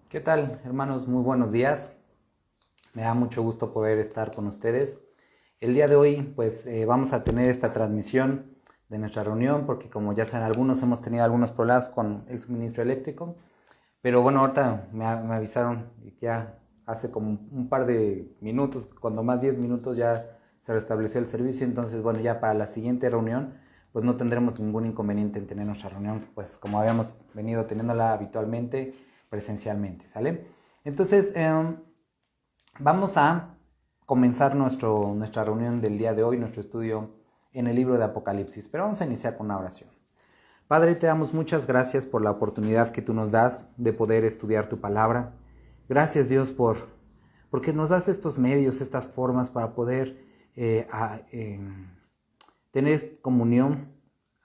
¿Qué tal, hermanos? Muy buenos días. Me da mucho gusto poder estar con ustedes. El día de hoy, pues, vamos a tener esta transmisión de nuestra reunión, porque como ya saben algunos, hemos tenido algunos problemas con el suministro eléctrico. Pero bueno, ahorita me avisaron que ya hace como un par de minutos, cuando más 10 minutos ya se restableció el servicio. Entonces, bueno, ya para la siguiente reunión, pues no tendremos ningún inconveniente en tener nuestra reunión, pues como habíamos venido teniéndola habitualmente, presencialmente, ¿sale? Entonces, vamos a comenzar nuestra reunión del día de hoy, nuestro estudio en el libro de Apocalipsis. Pero vamos a iniciar con una oración. Padre, te damos muchas gracias por la oportunidad que tú nos das de poder estudiar tu palabra. Gracias, Dios, porque nos das estos medios, estas formas para poder tener comunión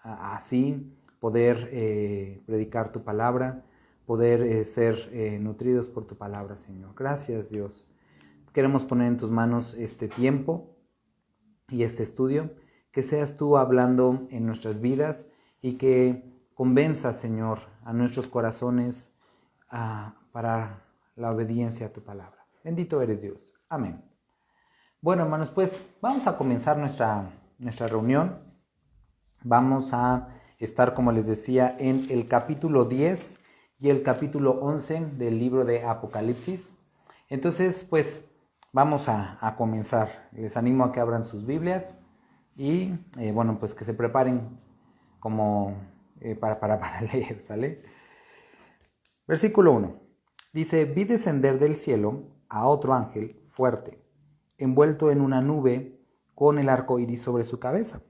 así, poder predicar tu palabra, poder ser nutridos por tu palabra, Señor. Gracias, Dios. Queremos poner en tus manos este tiempo y este estudio, que seas tú hablando en nuestras vidas y que convenzas, Señor, a nuestros corazones para la obediencia a tu palabra. Bendito eres, Dios. Amén. Bueno, hermanos, pues vamos a comenzar nuestra reunión. Vamos a estar, como les decía, en el capítulo 10 y el capítulo 11 del libro de Apocalipsis. Entonces, pues vamos a comenzar. Les animo a que abran sus Biblias y, bueno, pues que se preparen como para leer, ¿sale? Versículo 1. Dice: vi descender del cielo a otro ángel fuerte, envuelto en una nube con el arco iris sobre su cabeza,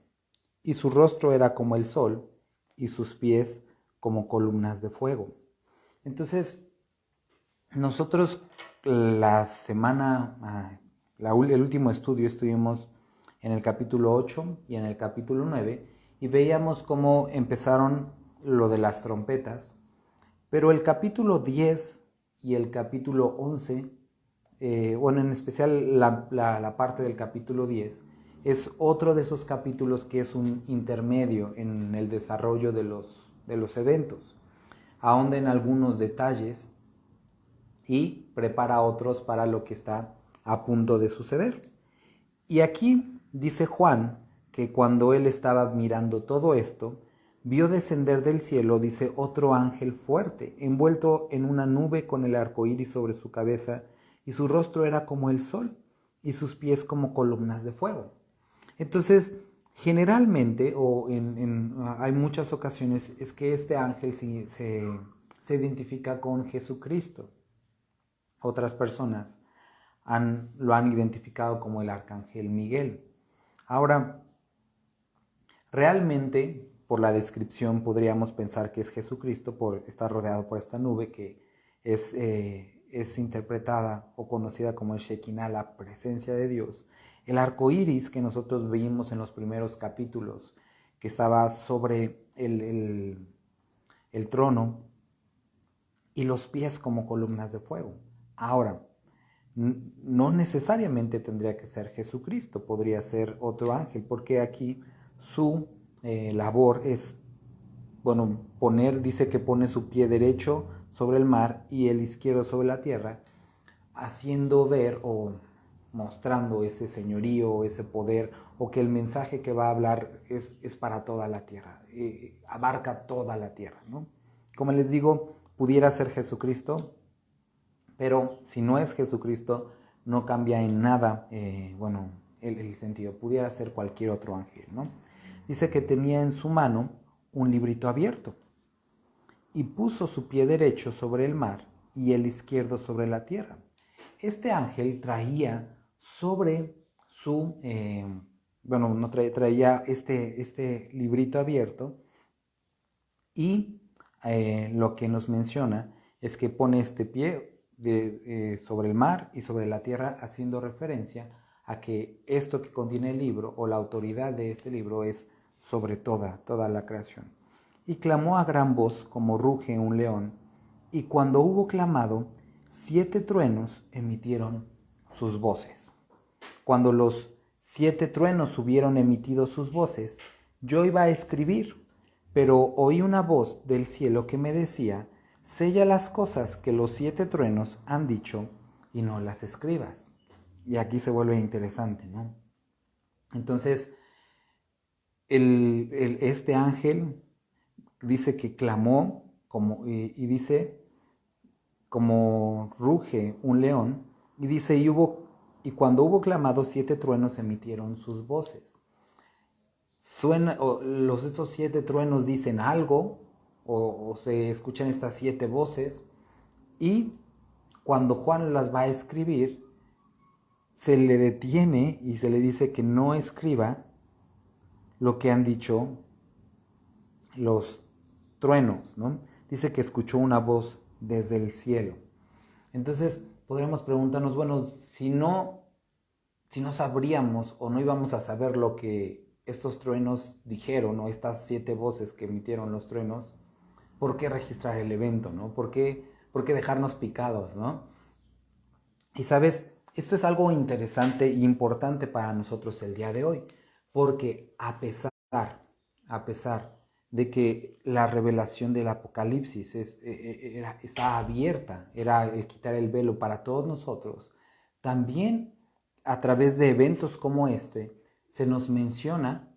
y su rostro era como el sol, y sus pies como columnas de fuego. Entonces, nosotros la semana, el último estudio estuvimos en el capítulo 8 y en el capítulo 9, y veíamos cómo empezaron lo de las trompetas, pero el capítulo 10 y el capítulo 11, bueno, en especial la parte del capítulo 10, es otro de esos capítulos que es un intermedio en el desarrollo de los eventos. Ahonda en algunos detalles y prepara otros para lo que está a punto de suceder. Y aquí dice Juan que cuando él estaba mirando todo esto, vio descender del cielo, dice, otro ángel fuerte, envuelto en una nube con el arco iris sobre su cabeza, y su rostro era como el sol, y sus pies como columnas de fuego. Entonces, generalmente, hay muchas ocasiones, es que este ángel se identifica con Jesucristo. Otras personas lo han identificado como el arcángel Miguel. Ahora, realmente, por la descripción, podríamos pensar que es Jesucristo por estar rodeado por esta nube que es interpretada o conocida como el Shekinah, la presencia de Dios. El arco iris que nosotros vimos en los primeros capítulos, que estaba sobre el trono, y los pies como columnas de fuego. Ahora, no necesariamente tendría que ser Jesucristo, podría ser otro ángel, porque aquí su labor es, bueno, dice que pone su pie derecho sobre el mar y el izquierdo sobre la tierra, haciendo ver o mostrando ese señorío, ese poder, o que el mensaje que va a hablar es para toda la tierra, abarca toda la tierra, ¿no? Como les digo, pudiera ser Jesucristo, pero si no es Jesucristo, no cambia en nada, el sentido. Pudiera ser cualquier otro ángel, ¿no? Dice que tenía en su mano un librito abierto y puso su pie derecho sobre el mar y el izquierdo sobre la tierra. Este ángel traía sobre su, traía este librito abierto, y lo que nos menciona es que pone este pie sobre el mar y sobre la tierra, haciendo referencia a que esto que contiene el libro, o la autoridad de este libro, es sobre toda la creación. Y clamó a gran voz como ruge un león, y cuando hubo clamado, 7 truenos emitieron sus voces. Cuando los 7 truenos hubieron emitido sus voces, Yo iba a escribir, pero oí una voz del cielo que me decía, sella las cosas que los 7 truenos han dicho y no las escribas. Y aquí se vuelve interesante, ¿no? Entonces, este ángel dice que clamó y dice como ruge un león, y dice, y cuando hubo clamado, 7 truenos emitieron sus voces. Estos 7 truenos dicen algo, o se escuchan estas 7 voces, y cuando Juan las va a escribir, se le detiene y se le dice que no escriba lo que han dicho los truenos, ¿no? Dice que escuchó una voz desde el cielo. Entonces podremos preguntarnos, bueno, si no sabríamos o no íbamos a saber lo que estos truenos dijeron, o estas 7 voces que emitieron los truenos, ¿por qué registrar el evento, no? ¿Por qué dejarnos picados, no? Y sabes, esto es algo interesante e importante para nosotros el día de hoy, porque a pesar de que la revelación del Apocalipsis está abierta, era el quitar el velo para todos nosotros, también a través de eventos como este, se nos menciona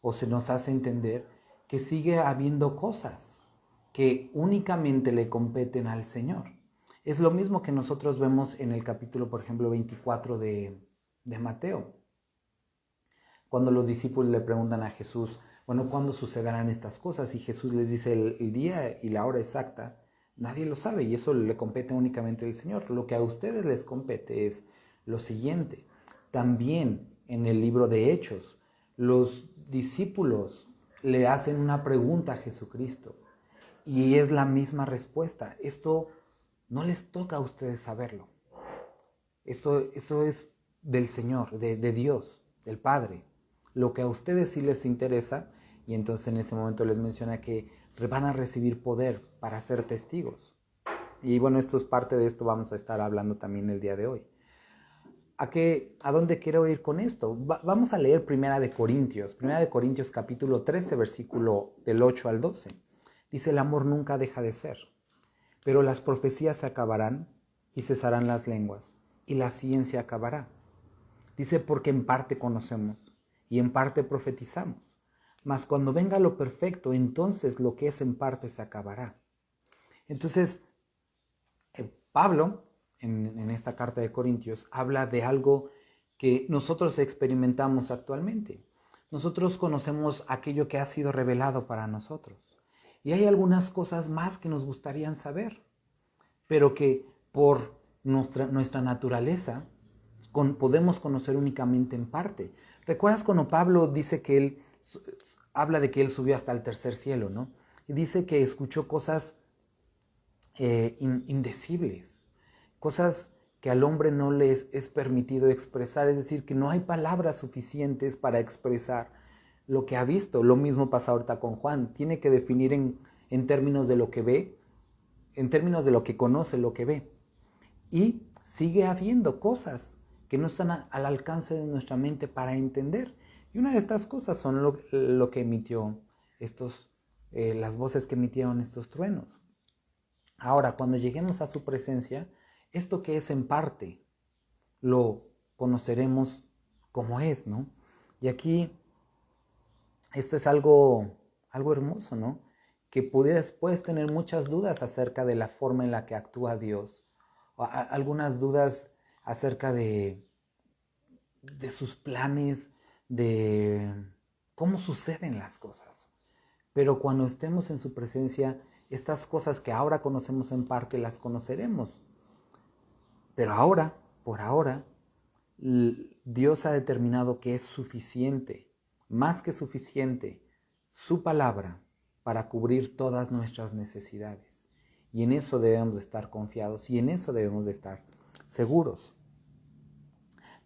o se nos hace entender que sigue habiendo cosas que únicamente le competen al Señor. Es lo mismo que nosotros vemos en el capítulo, por ejemplo, 24 de Mateo. Cuando los discípulos le preguntan a Jesús, bueno, ¿cuándo sucederán estas cosas? Y Jesús les dice el día y la hora exacta. Nadie lo sabe y eso le compete únicamente al Señor. Lo que a ustedes les compete es lo siguiente. También en el libro de Hechos, los discípulos le hacen una pregunta a Jesucristo y es la misma respuesta. Esto no les toca a ustedes saberlo. Esto es del Señor, de Dios, del Padre. Lo que a ustedes sí les interesa, y entonces en ese momento les menciona que van a recibir poder para ser testigos. Y bueno, esto es parte de esto, vamos a estar hablando también el día de hoy. ¿A dónde quiero ir con esto? Vamos a leer Primera de Corintios capítulo 13, versículo del 8 al 12. Dice, el amor nunca deja de ser, pero las profecías se acabarán y cesarán las lenguas, y la ciencia acabará. Dice, porque en parte conocemos y en parte profetizamos, mas cuando venga lo perfecto, entonces lo que es en parte se acabará. Entonces, Pablo, en esta carta de Corintios, habla de algo que nosotros experimentamos actualmente. Nosotros conocemos aquello que ha sido revelado para nosotros. Y hay algunas cosas más que nos gustarían saber, pero que por nuestra naturaleza podemos conocer únicamente en parte. ¿Recuerdas cuando Pablo dice que él habla de que él subió hasta el tercer cielo, ¿no? Y dice que escuchó cosas indecibles, cosas que al hombre no les es permitido expresar, es decir, que no hay palabras suficientes para expresar lo que ha visto. Lo mismo pasa ahorita con Juan, tiene que definir en términos de lo que ve, en términos de lo que conoce, lo que ve. Y sigue habiendo cosas que no están al alcance de nuestra mente para entender. Y una de estas cosas son lo que emitió las voces que emitieron estos truenos. Ahora, cuando lleguemos a su presencia, esto que es en parte, lo conoceremos como es, ¿no? Y aquí, esto es algo hermoso, ¿no? Que puedes tener muchas dudas acerca de la forma en la que actúa Dios, o algunas dudas acerca de sus planes, de cómo suceden las cosas. Pero cuando estemos en su presencia, estas cosas que ahora conocemos en parte, las conoceremos. Pero ahora, por ahora, Dios ha determinado que es suficiente, más que suficiente, su palabra para cubrir todas nuestras necesidades. Y en eso debemos de estar confiados y en eso debemos de estar seguros.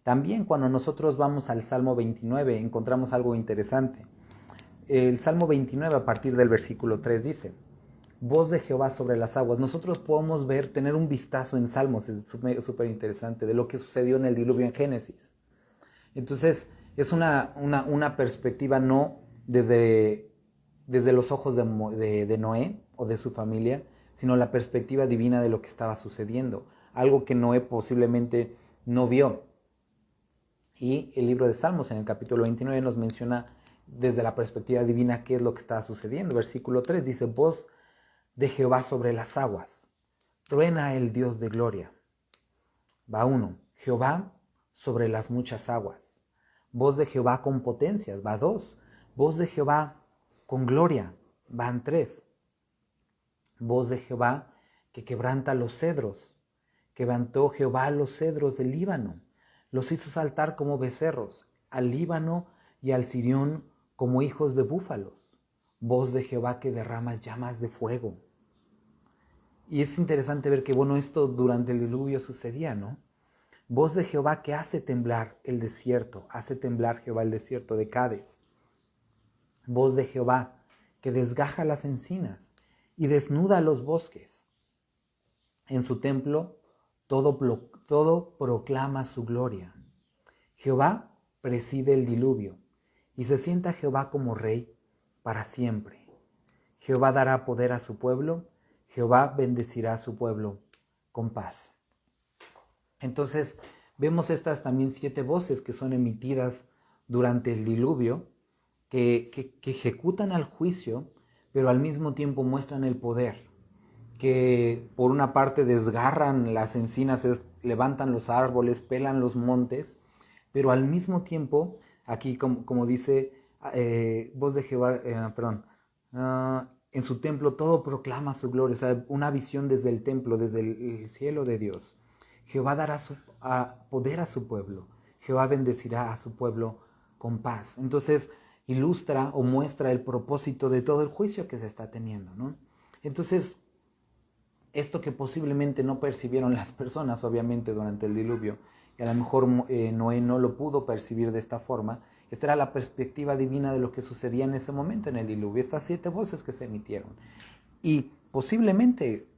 También cuando nosotros vamos al Salmo 29 encontramos algo interesante. El Salmo 29 a partir del versículo 3 dice, voz de Jehová sobre las aguas. Nosotros podemos tener un vistazo en Salmos, es súper interesante, de lo que sucedió en el diluvio en Génesis. Entonces, Es una perspectiva no desde los ojos de Noé o de su familia, sino la perspectiva divina de lo que estaba sucediendo, algo que Noé posiblemente no vio. Y el libro de Salmos en el capítulo 29 nos menciona desde la perspectiva divina qué es lo que estaba sucediendo. Versículo 3 dice: voz de Jehová sobre las aguas, truena el Dios de gloria. Va 1, Jehová sobre las muchas aguas. Voz de Jehová con potencias. Va 2, voz de Jehová con gloria. Van 3, voz de Jehová que quebranta los cedros. Quebrantó Jehová los cedros del Líbano, los hizo saltar como becerros, al Líbano y al Sirión como hijos de búfalos. Voz de Jehová que derrama llamas de fuego. Y es interesante ver que, esto durante el diluvio sucedía, ¿no? Voz de Jehová que hace temblar el desierto, hace temblar Jehová el desierto de Cades. Voz de Jehová que desgaja las encinas y desnuda los bosques. En su templo todo proclama su gloria. Jehová preside el diluvio y se sienta Jehová como rey para siempre. Jehová dará poder a su pueblo, Jehová bendecirá a su pueblo con paz. Entonces vemos estas también 7 voces que son emitidas durante el diluvio, que ejecutan al juicio, pero al mismo tiempo muestran el poder, que por una parte desgarran las encinas, levantan los árboles, pelan los montes, pero al mismo tiempo, aquí como dice, voz de Jehová, en su templo todo proclama su gloria, o sea, una visión desde el templo, desde el cielo de Dios. Jehová dará poder a su pueblo, Jehová bendecirá a su pueblo con paz. Entonces ilustra o muestra el propósito de todo el juicio que se está teniendo, ¿no? Entonces, esto que posiblemente no percibieron las personas, obviamente, durante el diluvio, y a lo mejor Noé no lo pudo percibir de esta forma, esta era la perspectiva divina de lo que sucedía en ese momento en el diluvio, estas 7 voces que se emitieron. Y posiblemente,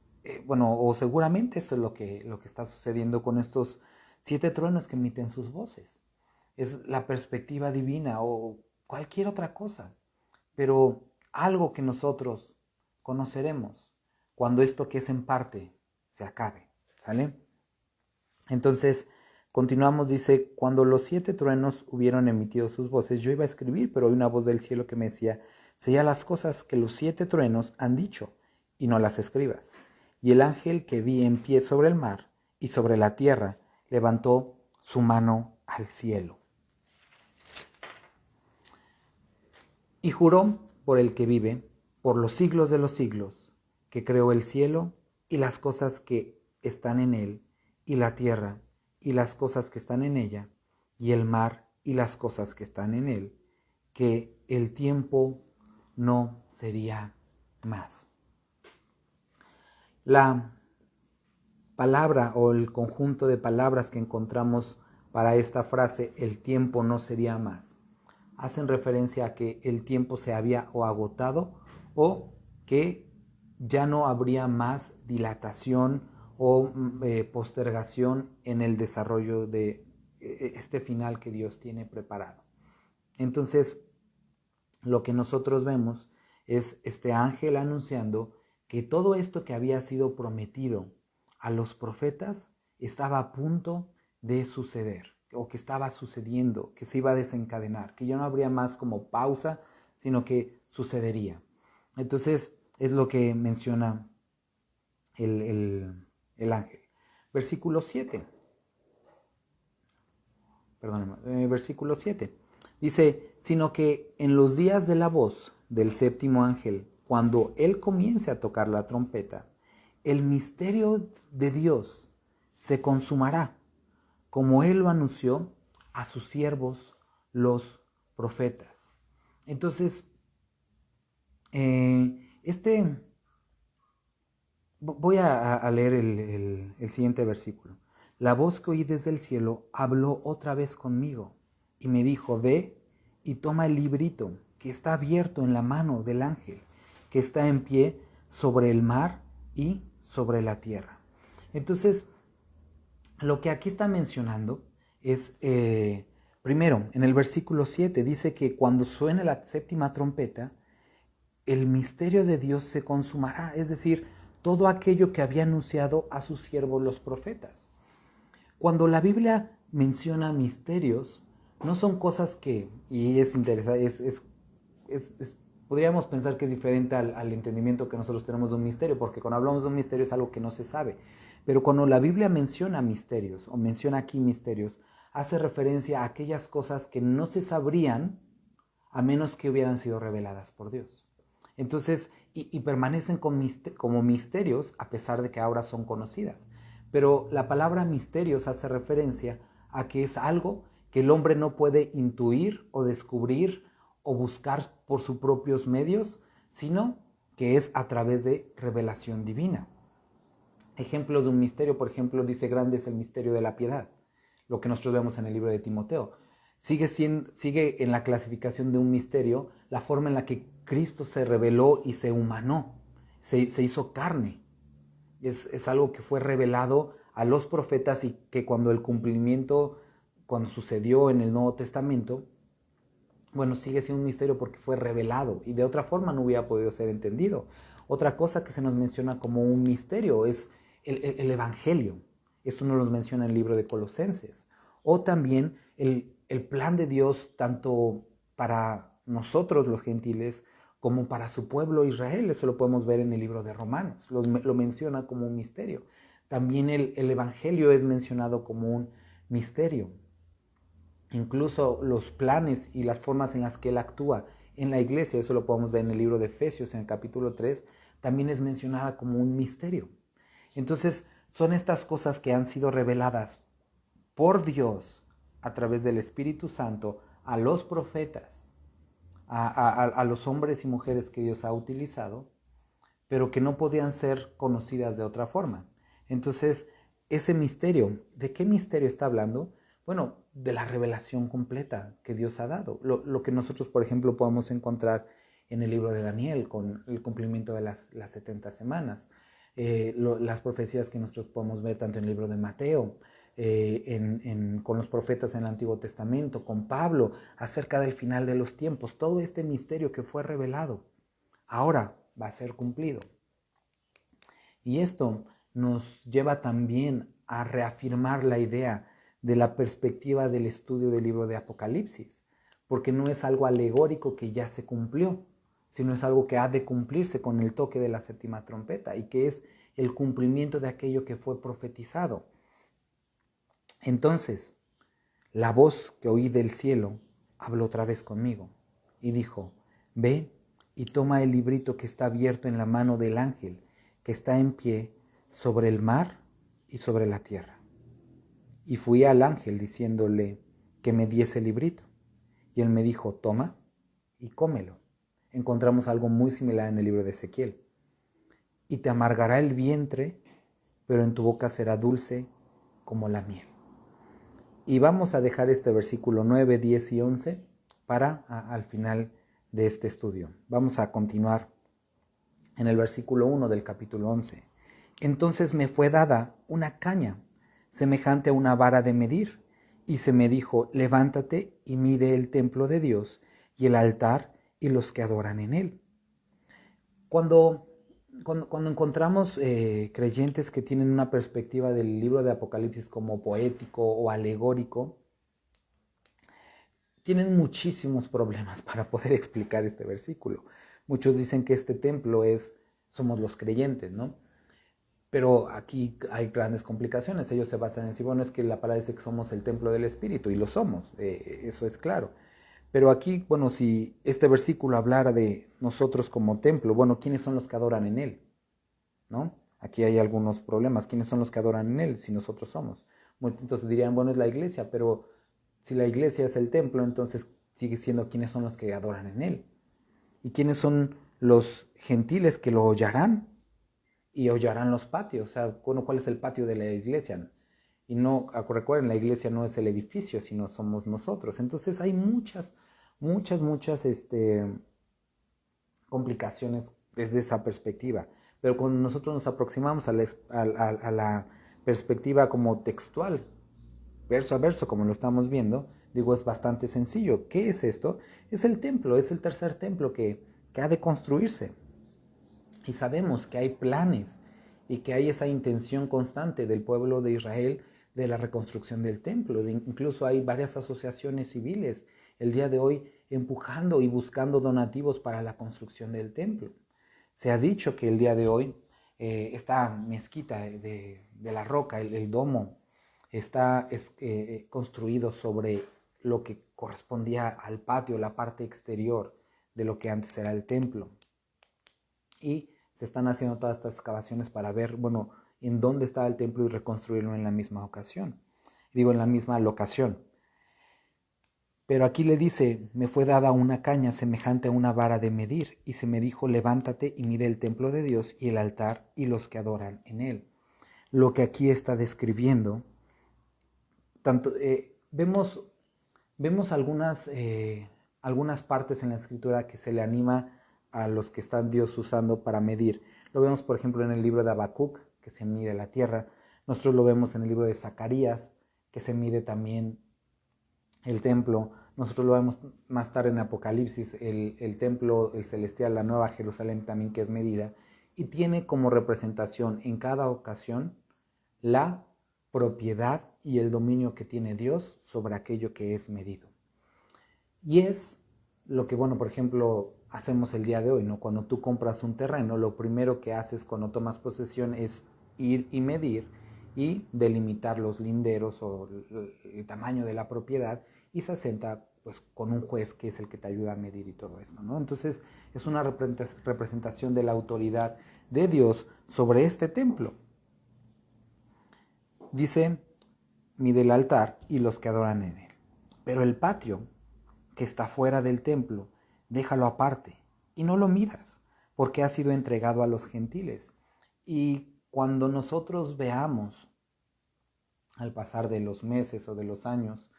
o seguramente esto es lo que está sucediendo con estos 7 truenos que emiten sus voces. Es la perspectiva divina o cualquier otra cosa, pero algo que nosotros conoceremos cuando esto que es en parte se acabe, ¿sale? Entonces, continuamos, dice: cuando los 7 truenos hubieron emitido sus voces, yo iba a escribir, pero hay una voz del cielo que me decía: sella las cosas que los 7 truenos han dicho, y no las escribas. Y el ángel que vi en pie sobre el mar y sobre la tierra, levantó su mano al cielo. Y juró por el que vive, por los siglos de los siglos, que creó el cielo y las cosas que están en él, y la tierra y las cosas que están en ella, y el mar y las cosas que están en él, que el tiempo no sería más. La palabra o el conjunto de palabras que encontramos para esta frase, el tiempo no sería más, hacen referencia a que el tiempo se había o agotado o que ya no habría más dilatación o postergación en el desarrollo de este final que Dios tiene preparado. Entonces, lo que nosotros vemos es este ángel anunciando que todo esto que había sido prometido a los profetas estaba a punto de suceder, o que estaba sucediendo, que se iba a desencadenar, que ya no habría más como pausa, sino que sucedería. Entonces es lo que menciona el ángel. Versículo 7. Versículo 7. Dice: sino que en los días de la voz del 7º ángel, cuando él comience a tocar la trompeta, el misterio de Dios se consumará, como él lo anunció a sus siervos los profetas. Entonces, voy a leer el siguiente versículo. La voz que oí desde el cielo habló otra vez conmigo y me dijo: ve y toma el librito que está abierto en la mano del ángel, que está en pie sobre el mar y sobre la tierra. Entonces, lo que aquí está mencionando es Primero, en el versículo 7 dice que cuando suene la séptima trompeta, el misterio de Dios se consumará, es decir, todo aquello que había anunciado a sus siervos los profetas. Cuando la Biblia menciona misterios, no son cosas que, y es interesante, podríamos pensar que es diferente al entendimiento que nosotros tenemos de un misterio, porque cuando hablamos de un misterio es algo que no se sabe. Pero cuando la Biblia menciona misterios, o menciona aquí misterios, hace referencia a aquellas cosas que no se sabrían a menos que hubieran sido reveladas por Dios. Entonces, y permanecen como misterios a pesar de que ahora son conocidas. Pero la palabra misterios hace referencia a que es algo que el hombre no puede intuir o descubrir o buscar por sus propios medios, sino que es a través de revelación divina. Ejemplos de un misterio, por ejemplo, dice: grande es el misterio de la piedad, lo que nosotros vemos en el libro de Timoteo. Sigue en la clasificación de un misterio la forma en la que Cristo se reveló y se humanó, se hizo carne. Es algo que fue revelado a los profetas y que cuando sucedió en el Nuevo Testamento, bueno, sigue siendo un misterio porque fue revelado y de otra forma no hubiera podido ser entendido. Otra cosa que se nos menciona como un misterio es el Evangelio. Esto nos lo menciona en el libro de Colosenses. O también el plan de Dios tanto para nosotros los gentiles como para su pueblo Israel. Eso lo podemos ver en el libro de Romanos. Lo menciona como un misterio. También el Evangelio es mencionado como un misterio. Incluso los planes y las formas en las que Él actúa en la iglesia, eso lo podemos ver en el libro de Efesios, en el capítulo 3, también es mencionada como un misterio. Entonces, son estas cosas que han sido reveladas por Dios a través del Espíritu Santo a los profetas, a los hombres y mujeres que Dios ha utilizado, pero que no podían ser conocidas de otra forma. Entonces, ese misterio, ¿de qué misterio está hablando? Bueno, de la revelación completa que Dios ha dado. Lo que nosotros, por ejemplo, podemos encontrar en el libro de Daniel con el cumplimiento de las 70 semanas. Las profecías que nosotros podemos ver tanto en el libro de Mateo, con los profetas en el Antiguo Testamento, con Pablo, acerca del final de los tiempos. Todo este misterio que fue revelado ahora va a ser cumplido. Y esto nos lleva también a reafirmar la idea de la perspectiva del estudio del libro de Apocalipsis, porque no es algo alegórico que ya se cumplió, sino es algo que ha de cumplirse con el toque de la séptima trompeta y que es el cumplimiento de aquello que fue profetizado. Entonces, la voz que oí del cielo habló otra vez conmigo y dijo: ve y toma el librito que está abierto en la mano del ángel que está en pie sobre el mar y sobre la tierra. Y fui al ángel diciéndole que me diese el librito. Y él me dijo: toma y cómelo. Encontramos algo muy similar en el libro de Ezequiel. Y te amargará el vientre, pero en tu boca será dulce como la miel. Y vamos a dejar este versículo 9, 10 y 11 para al final de este estudio. Vamos a continuar en el versículo 1 del capítulo 11. Entonces me fue dada una caña semejante a una vara de medir, y se me dijo: levántate y mide el templo de Dios y el altar y los que adoran en él. Cuando encontramos creyentes que tienen una perspectiva del libro de Apocalipsis como poético o alegórico, tienen muchísimos problemas para poder explicar este versículo. Muchos dicen que este templo somos los creyentes, ¿no? Pero aquí hay grandes complicaciones. Ellos se basan en decir, bueno, es que la palabra dice que somos el templo del Espíritu, y lo somos, eso es claro. Pero aquí, bueno, si este versículo hablara de nosotros como templo, bueno, ¿quiénes son los que adoran en él? ¿No? Aquí hay algunos problemas. ¿Quiénes son los que adoran en él si nosotros somos? Entonces dirían, bueno, es la iglesia, pero si la iglesia es el templo, entonces sigue siendo quiénes son los que adoran en él. ¿Y quiénes son los gentiles que lo hollarán? Y hollarán los patios. O sea, ¿cuál es el patio de la iglesia? Y no, recuerden, la iglesia no es el edificio, sino somos nosotros. Entonces hay muchas complicaciones desde esa perspectiva. Pero cuando nosotros nos aproximamos a la perspectiva como textual, verso a verso, como lo estamos viendo, Digo, es bastante sencillo. ¿Qué es esto? Es el templo, es el tercer templo que ha de construirse. Y sabemos que hay planes y que hay esa intención constante del pueblo de Israel de la reconstrucción del templo. Incluso hay varias asociaciones civiles el día de hoy empujando y buscando donativos para la construcción del templo. Se ha dicho que el día de hoy esta mezquita de la roca, el domo, está construido sobre lo que correspondía al patio, la parte exterior de lo que antes era el templo. Y se están haciendo todas estas excavaciones para ver, bueno, en dónde estaba el templo y reconstruirlo en la misma ocasión. Digo, en la misma locación. Pero aquí le dice, me fue dada una caña semejante a una vara de medir, y se me dijo, levántate y mide el templo de Dios y el altar y los que adoran en él. Lo que aquí está describiendo, tanto, vemos algunas partes en la escritura que se le anima a los que están Dios usando para medir. Lo vemos, por ejemplo, en el libro de Habacuc, que se mide la tierra. Nosotros lo vemos en el libro de Zacarías, que se mide también el templo. Nosotros lo vemos más tarde en Apocalipsis, el templo, el celestial, la nueva Jerusalén también, que es medida, y tiene como representación en cada ocasión la propiedad y el dominio que tiene Dios sobre aquello que es medido. Y es lo que, bueno, por ejemplo, hacemos el día de hoy, ¿no? Cuando tú compras un terreno, lo primero que haces cuando tomas posesión es ir y medir y delimitar los linderos o el tamaño de la propiedad, y se asenta pues con un juez que es el que te ayuda a medir y todo esto, ¿no? Entonces es una representación de la autoridad de Dios sobre este templo. Dice, mide el altar y los que adoran en él. Pero el patio que está fuera del templo, déjalo aparte y no lo midas, porque ha sido entregado a los gentiles. Y cuando nosotros veamos, al pasar de los meses o de los años,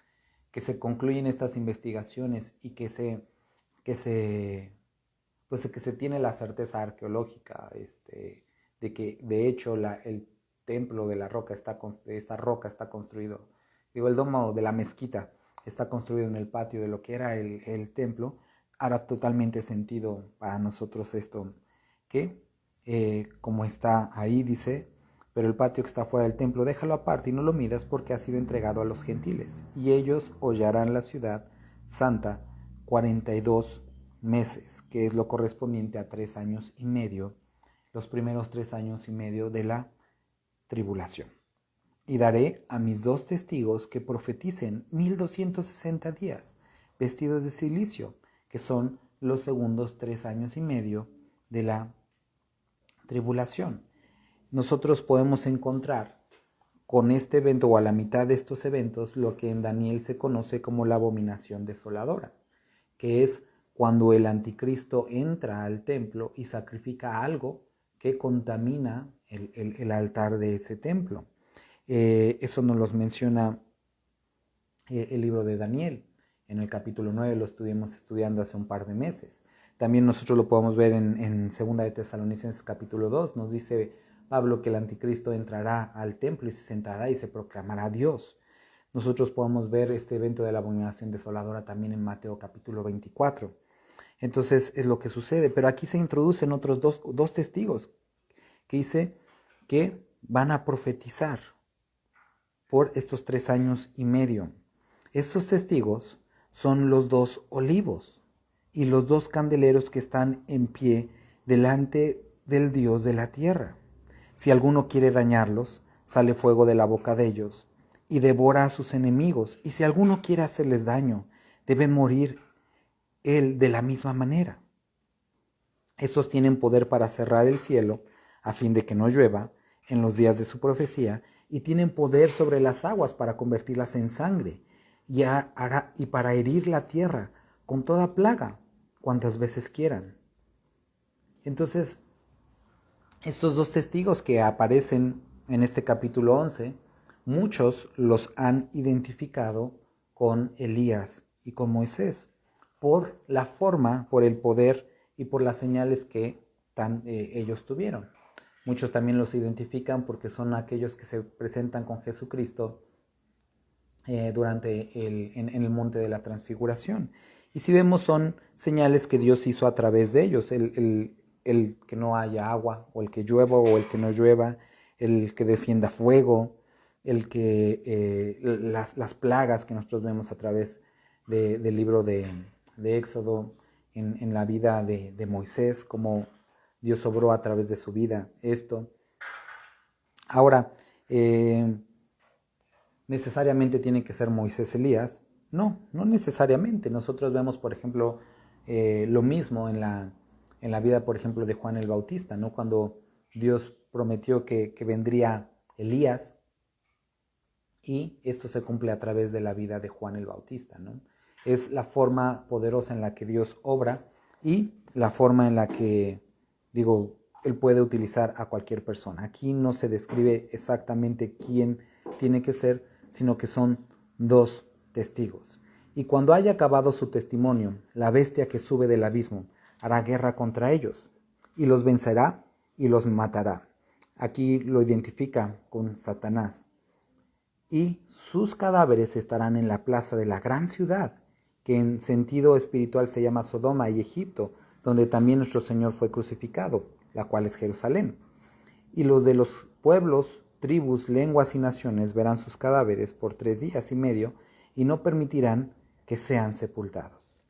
que se concluyen estas investigaciones y que se tiene la certeza arqueológica de que de hecho el templo de la roca esta roca está construido, el domo de la mezquita está construido en el patio de lo que era el templo, hará totalmente sentido para nosotros esto, que como está ahí dice, pero el patio que está fuera del templo déjalo aparte y no lo midas, porque ha sido entregado a los gentiles, y ellos hollarán la ciudad santa 42 meses, que es lo correspondiente a 3 años y medio, los primeros 3 años y medio de la tribulación. Y daré a mis 2 testigos que profeticen 1260 días, vestidos de silicio, que son los segundos 3 años y medio de la tribulación. Nosotros podemos encontrar con este evento o a la mitad de estos eventos lo que en Daniel se conoce como la abominación desoladora, que es cuando el anticristo entra al templo y sacrifica algo que contamina el altar de ese templo. Eso nos los menciona el libro de Daniel. En el capítulo 9 lo estuvimos estudiando hace un par de meses. También nosotros lo podemos ver en 2 de Tesalonicenses capítulo 2. Nos dice Pablo que el anticristo entrará al templo y se sentará y se proclamará Dios. Nosotros podemos ver este evento de la abominación desoladora también en Mateo capítulo 24. Entonces es lo que sucede. Pero aquí se introducen otros dos testigos que dice que van a profetizar por estos 3 años y medio. Estos testigos son los 2 olivos y los 2 candeleros que están en pie delante del Dios de la tierra. Si alguno quiere dañarlos, sale fuego de la boca de ellos y devora a sus enemigos. Y si alguno quiere hacerles daño, debe morir él de la misma manera. Estos tienen poder para cerrar el cielo a fin de que no llueva en los días de su profecía, y tienen poder sobre las aguas para convertirlas en sangre, y para herir la tierra con toda plaga cuantas veces quieran. Entonces, estos 2 testigos que aparecen en este capítulo 11, muchos los han identificado con Elías y con Moisés, por la forma, por el poder y por las señales que ellos tuvieron. Muchos también los identifican porque son aquellos que se presentan con Jesucristo en el monte de la transfiguración. Y si vemos, son señales que Dios hizo a través de ellos, el que no haya agua, o el que llueva o el que no llueva, el que descienda fuego, las plagas que nosotros vemos a través del libro de Éxodo, en la vida de Moisés, como Dios obró a través de su vida esto. Ahora, ¿necesariamente tiene que ser Moisés Elías? No, no necesariamente. Nosotros vemos, por ejemplo, lo mismo en la vida, por ejemplo, de Juan el Bautista, ¿no? Cuando Dios prometió que vendría Elías, y esto se cumple a través de la vida de Juan el Bautista, ¿no? Es la forma poderosa en la que Dios obra y la forma en la que, Él puede utilizar a cualquier persona. Aquí no se describe exactamente quién tiene que ser, sino que son dos testigos. Y cuando haya acabado su testimonio, la bestia que sube del abismo hará guerra contra ellos, y los vencerá y los matará. Aquí lo identifica con Satanás. Y sus cadáveres estarán en la plaza de la gran ciudad, que en sentido espiritual se llama Sodoma y Egipto, donde también nuestro Señor fue crucificado, la cual es Jerusalén. Y los de los pueblos, tribus, lenguas y naciones verán sus cadáveres por 3 días y medio y no permitirán que sean sepultados.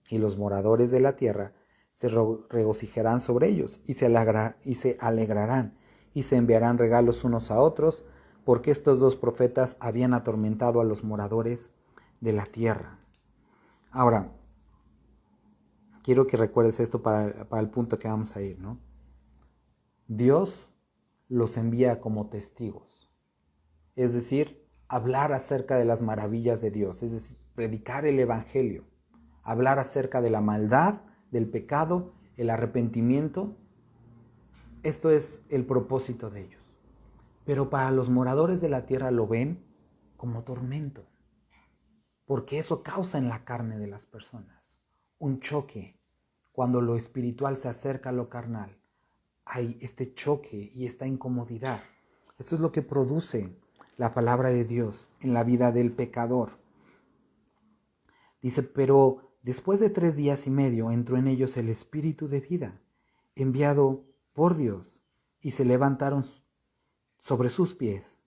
Y los moradores de la tierra se regocijarán sobre ellos y se alegrarán y se enviarán regalos unos a otros, porque estos dos profetas habían atormentado a los moradores de la tierra. Ahora, quiero que recuerdes esto para el punto que vamos a ir, ¿no? Dios los envía como testigos, es decir, hablar acerca de las maravillas de Dios, es decir, predicar el evangelio, hablar acerca de la maldad, del pecado, el arrepentimiento. Esto es el propósito de ellos. Pero para los moradores de la tierra lo ven como tormento, porque eso causa en la carne de las personas un choque. Cuando lo espiritual se acerca a lo carnal, hay este choque y esta incomodidad. Esto es lo que produce la palabra de Dios en la vida del pecador. Dice, pero después de 3 días y medio entró en ellos el espíritu de vida, enviado por Dios, y se levantaron sobre sus pies.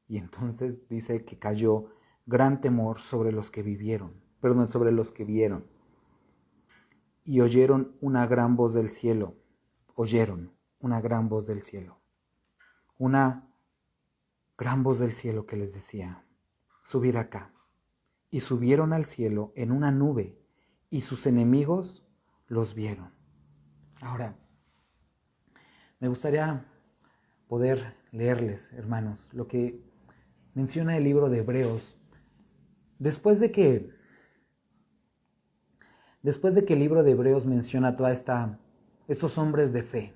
Y entonces dice que cayó gran temor sobre los que sobre los que vieron. Y oyeron una gran voz del cielo. Oyeron una gran voz del cielo. Una gran voz del cielo que les decía, subid acá. Y subieron al cielo en una nube, y sus enemigos los vieron. Ahora, me gustaría poder leerles, hermanos, lo que menciona el libro de Hebreos. Después de que el libro de Hebreos menciona estos hombres de fe,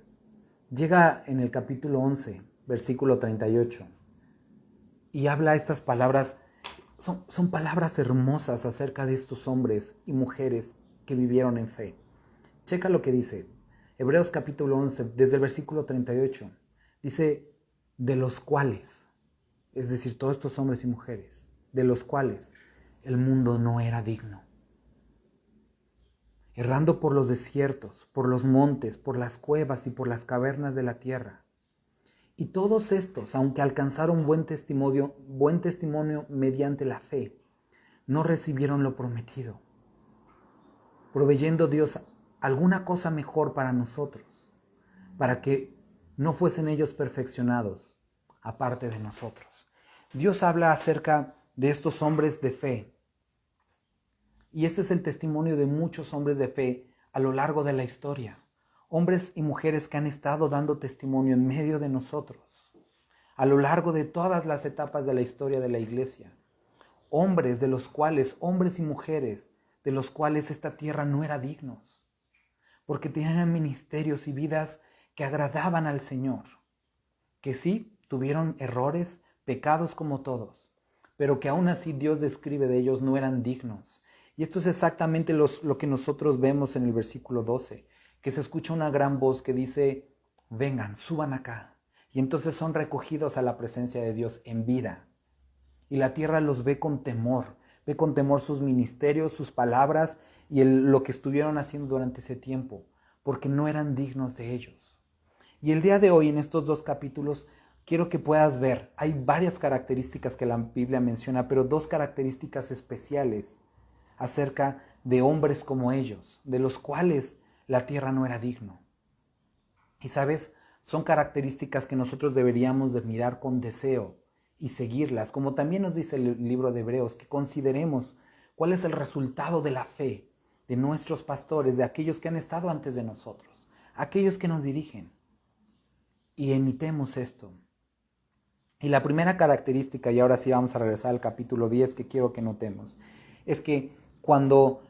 llega en el capítulo 11, versículo 38, y habla estas palabras. Son palabras hermosas acerca de estos hombres y mujeres que vivieron en fe. Checa lo que dice Hebreos capítulo 11, desde el versículo 38. Dice, de los cuales, es decir, todos estos hombres y mujeres, de los cuales el mundo no era digno. Errando por los desiertos, por los montes, por las cuevas y por las cavernas de la tierra. Y todos estos, aunque alcanzaron buen testimonio mediante la fe, no recibieron lo prometido, proveyendo Dios alguna cosa mejor para nosotros, para que no fuesen ellos perfeccionados aparte de nosotros. Dios habla acerca de estos hombres de fe, y este es el testimonio de muchos hombres de fe a lo largo de la historia. Hombres y mujeres que han estado dando testimonio en medio de nosotros, a lo largo de todas las etapas de la historia de la iglesia. Hombres y mujeres de los cuales esta tierra no era dignos, porque tenían ministerios y vidas que agradaban al Señor, que sí tuvieron errores, pecados como todos, pero que aún así Dios describe de ellos no eran dignos. Y esto es exactamente lo que nosotros vemos en el versículo 12, que se escucha una gran voz que dice, vengan, suban acá. Y entonces son recogidos a la presencia de Dios en vida. y la tierra los ve con temor sus ministerios, sus palabras y lo que estuvieron haciendo durante ese tiempo, porque no eran dignos de ellos. Y el día de hoy, en estos 2 capítulos, quiero que puedas ver, hay varias características que la Biblia menciona, pero 2 características especiales acerca de hombres como ellos, de los cuales la tierra no era digno. Y sabes, son características que nosotros deberíamos de mirar con deseo y seguirlas, como también nos dice el libro de Hebreos, que consideremos cuál es el resultado de la fe de nuestros pastores, de aquellos que han estado antes de nosotros, aquellos que nos dirigen, y imitemos esto. Y la primera característica, y ahora sí vamos a regresar al capítulo 10 que quiero que notemos, es que cuando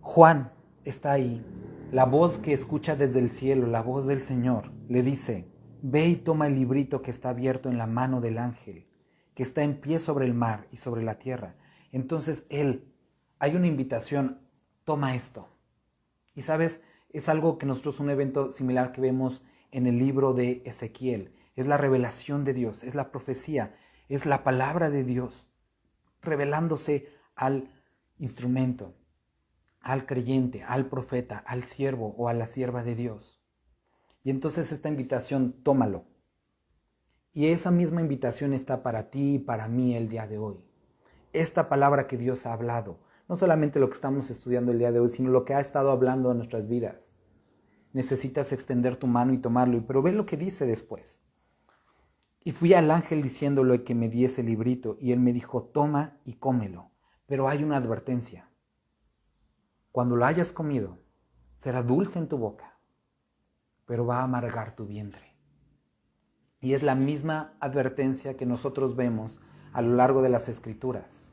Juan está ahí, la voz que escucha desde el cielo, la voz del Señor, le dice: ve y toma el librito que está abierto en la mano del ángel, que está en pie sobre el mar y sobre la tierra. Entonces hay una invitación, toma esto. Y sabes, es algo que nosotros, un evento similar que vemos en el libro de Ezequiel. Es la revelación de Dios, es la profecía, es la palabra de Dios revelándose al instrumento, al creyente, al profeta, al siervo o a la sierva de Dios. Y entonces esta invitación, tómalo. Y esa misma invitación está para ti y para mí el día de hoy. Esta palabra que Dios ha hablado, no solamente lo que estamos estudiando el día de hoy, sino lo que ha estado hablando en nuestras vidas. Necesitas extender tu mano y tomarlo, pero ve lo que dice después. Y fui al ángel diciéndole que me diese el librito, y él me dijo: toma y cómelo. Pero hay una advertencia. Cuando lo hayas comido, será dulce en tu boca, pero va a amargar tu vientre. Y es la misma advertencia que nosotros vemos a lo largo de las Escrituras.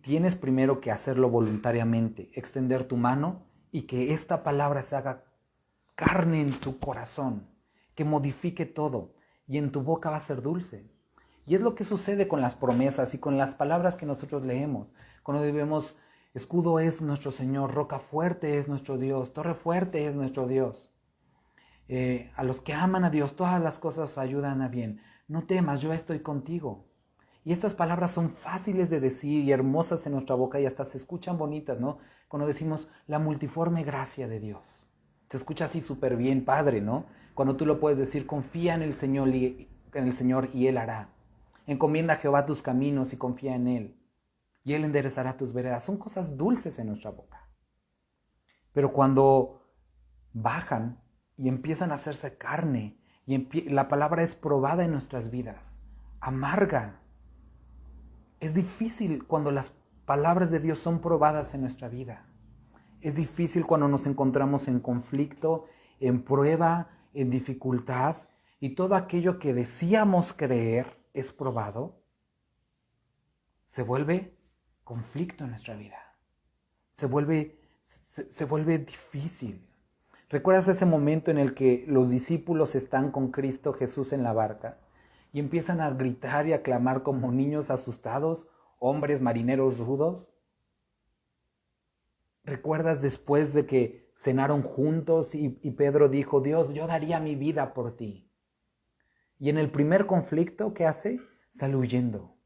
Tienes primero que hacerlo voluntariamente, extender tu mano y que esta palabra se haga carne en tu corazón, que modifique todo, y en tu boca va a ser dulce. Y es lo que sucede con las promesas y con las palabras que nosotros leemos. Cuando vemos: escudo es nuestro Señor, roca fuerte es nuestro Dios, torre fuerte es nuestro Dios. A los que aman a Dios, todas las cosas ayudan a bien. No temas, yo estoy contigo. Y estas palabras son fáciles de decir y hermosas en nuestra boca y hasta se escuchan bonitas, ¿no? Cuando decimos la multiforme gracia de Dios. Se escucha así súper bien, padre, ¿no? Cuando tú lo puedes decir: confía en el Señor y Él hará. Encomienda a Jehová tus caminos y confía en Él, y Él enderezará tus veredas. Son cosas dulces en nuestra boca. Pero cuando bajan y empiezan a hacerse carne, y la palabra es probada en nuestras vidas, amarga. Es difícil cuando las palabras de Dios son probadas en nuestra vida. Es difícil cuando nos encontramos en conflicto, en prueba, en dificultad, y todo aquello que decíamos creer es probado. Se vuelve conflicto en nuestra vida. Se vuelve difícil. ¿Recuerdas ese momento en el que los discípulos están con Cristo Jesús en la barca y empiezan a gritar y a clamar como niños asustados, hombres marineros rudos? ¿Recuerdas después de que cenaron juntos y Pedro dijo: Dios, yo daría mi vida por ti? Y en el primer conflicto, ¿qué hace? Sale huyendo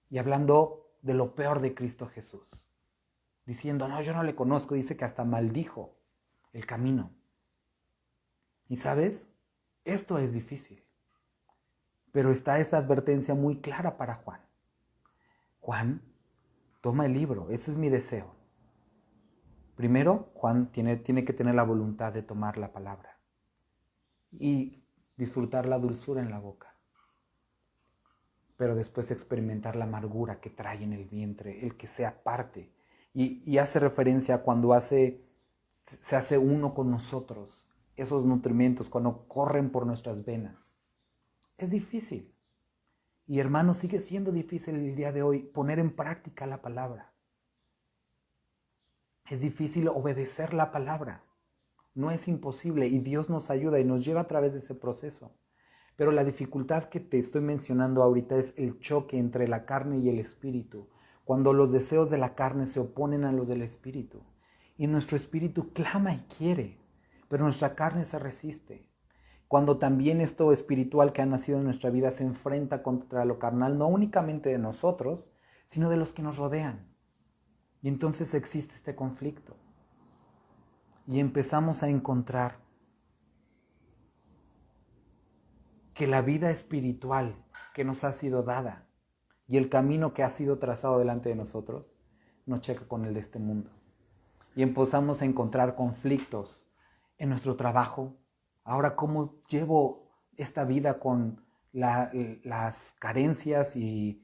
y hablando de lo peor de Cristo Jesús, diciendo: no, yo no le conozco. Dice que hasta maldijo el camino. Y sabes, esto es difícil, pero está esta advertencia muy clara para Juan. Juan, toma el libro, ese es mi deseo. Primero, Juan tiene que tener la voluntad de tomar la palabra y disfrutar la dulzura en la boca, pero después experimentar la amargura que trae en el vientre, el que sea parte. Y hace referencia a cuando se hace uno con nosotros, esos nutrimentos, cuando corren por nuestras venas. Es difícil. Y hermanos, sigue siendo difícil el día de hoy poner en práctica la palabra. Es difícil obedecer la palabra. No es imposible y Dios nos ayuda y nos lleva a través de ese proceso. Pero la dificultad que te estoy mencionando ahorita es el choque entre la carne y el espíritu. Cuando los deseos de la carne se oponen a los del espíritu. Y nuestro espíritu clama y quiere, pero nuestra carne se resiste. cuando también esto espiritual que ha nacido en nuestra vida se enfrenta contra lo carnal, no únicamente de nosotros, sino de los que nos rodean. Y entonces existe este conflicto. Y empezamos a encontrar que la vida espiritual que nos ha sido dada y el camino que ha sido trazado delante de nosotros no checa con el de este mundo. Y empezamos a encontrar conflictos en nuestro trabajo. Ahora, ¿cómo llevo esta vida con las carencias y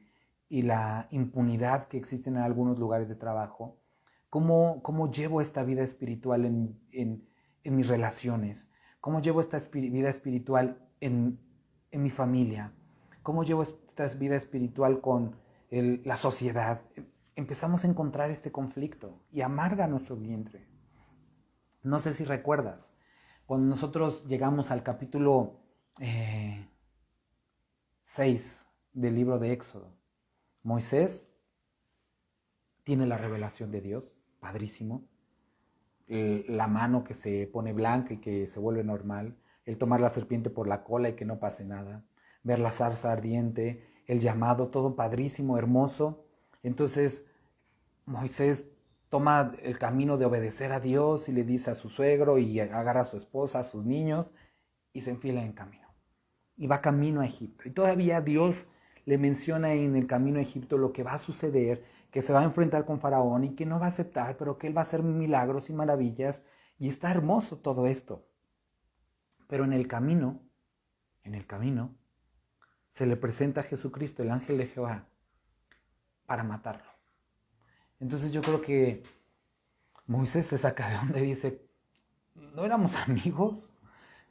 la impunidad que existen en algunos lugares de trabajo? ¿Cómo llevo esta vida espiritual en mis relaciones? ¿Cómo llevo esta vida espiritual en mi familia? ¿Cómo llevo esta vida espiritual con la sociedad? Empezamos a encontrar este conflicto y amarga nuestro vientre. No sé si recuerdas, cuando nosotros llegamos al capítulo 6 del libro de Éxodo, Moisés tiene la revelación de Dios, padrísimo, la mano que se pone blanca y que se vuelve normal, el tomar la serpiente por la cola y que no pase nada, ver la zarza ardiente, el llamado, todo padrísimo, hermoso. Entonces Moisés toma el camino de obedecer a Dios y le dice a su suegro y agarra a su esposa, a sus niños y se enfila en camino. Y va camino a Egipto. Y todavía Dios le menciona en el camino a Egipto lo que va a suceder, que se va a enfrentar con Faraón y que no va a aceptar, pero que él va a hacer milagros y maravillas. Y está hermoso todo esto. Pero en el camino, se le presenta a Jesucristo, el ángel de Jehová, para matarlo. Entonces yo creo que Moisés se saca de donde dice, ¿no éramos amigos?